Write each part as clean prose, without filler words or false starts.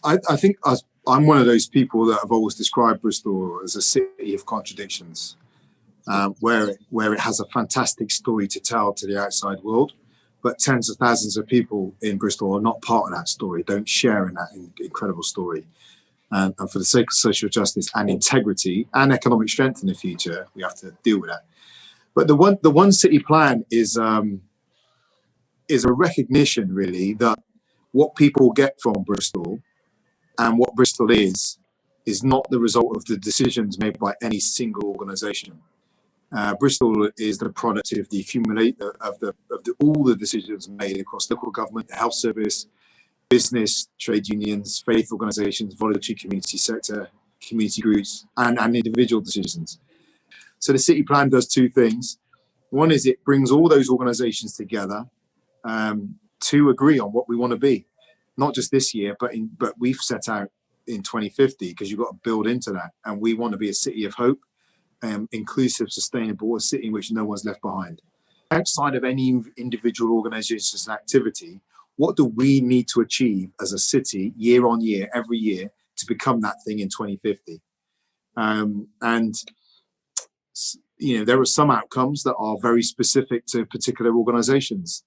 I think I'm one of those people that have always described Bristol as a city of contradictions, where it has a fantastic story to tell to the outside world, but tens of thousands of people in Bristol are not part of that story, don't share in that incredible story. And for the sake of social justice and integrity and economic strength in the future, we have to deal with that. But the one city plan is a recognition, really, that what people get from Bristol and what Bristol is not the result of the decisions made by any single organisation. Bristol is the product of the accumulate of all the decisions made across local government, the health service, business, trade unions, faith organisations, voluntary community sector, community groups, and individual decisions. So the city plan does two things. One is it brings all those organisations together to agree on what we want to be, not just this year, but we've set out in 2050, because you've got to build into that. And we want to be a city of hope, inclusive, sustainable, a city in which no one's left behind. Outside of any individual organisation's activity, what do we need to achieve as a city year on year, every year, to become that thing in 2050? And you know, there are some outcomes that are very specific to particular organisations.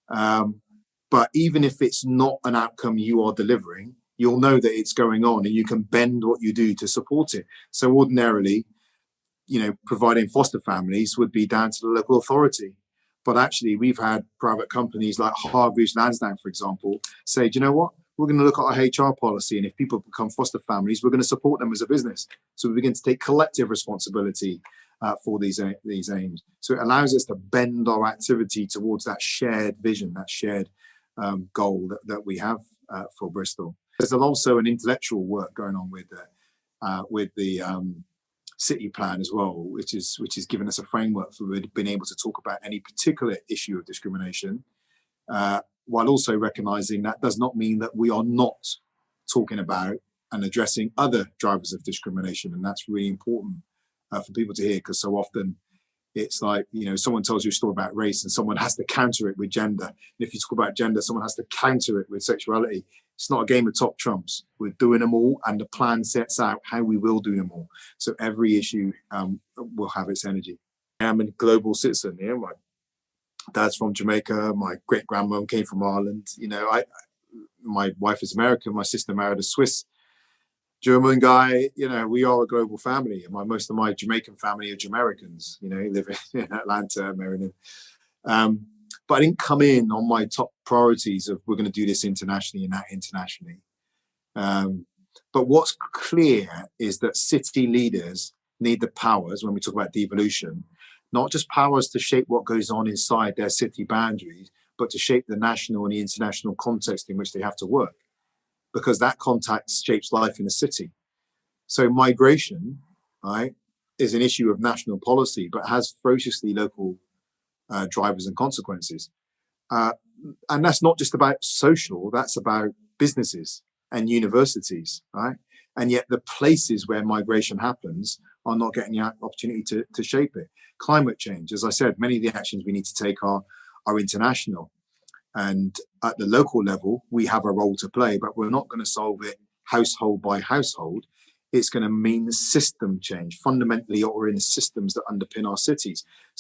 But even if it's not an outcome you are delivering, you'll know that it's going on and you can bend what you do to support it. So ordinarily, you know, providing foster families would be down to the local authority. But actually, we've had private companies like Hargreaves Lansdowne, for example, say, do you know what? We're going to look at our HR policy, and if people become foster families, we're going to support them as a business. So we begin to take collective responsibility for these aims. So it allows us to bend our activity towards that shared vision, that shared goal that we have for Bristol. There's also an intellectual work going on with the city plan as well, which is given us a framework for being able to talk about any particular issue of discrimination, while also recognizing that does not mean that we are not talking about and addressing other drivers of discrimination. And that's really important for people to hear, because so often it's like, you know, someone tells you a story about race and someone has to counter it with gender. And if you talk about gender, someone has to counter it with sexuality. It's not a game of top trumps. We're doing them all, and the plan sets out how we will do them all. So every issue will have its energy. I'm a global citizen. You know, my dad's from Jamaica. My great grandmom came from Ireland. You know, my wife is American. My sister married a Swiss German guy. You know, we are a global family. Most of my Jamaican family are Jamaicans. You know, live in Atlanta, Maryland. But I didn't come in on my top priorities of we're going to do this internationally and that internationally. But what's clear is that city leaders need the powers, when we talk about devolution, not just powers to shape what goes on inside their city boundaries, but to shape the national and the international context in which they have to work, because that context shapes life in a city. So migration, right, is an issue of national policy, but has ferociously local drivers and consequences. And that's not just about social, that's about businesses and universities, right? And yet the places where migration happens are not getting the opportunity to shape it. Climate change, as I said, many of the actions we need to take are international. And at the local level, we have a role to play, but we're not going to solve it household by household. It's going to mean system change, fundamentally, or in the systems that underpin our cities.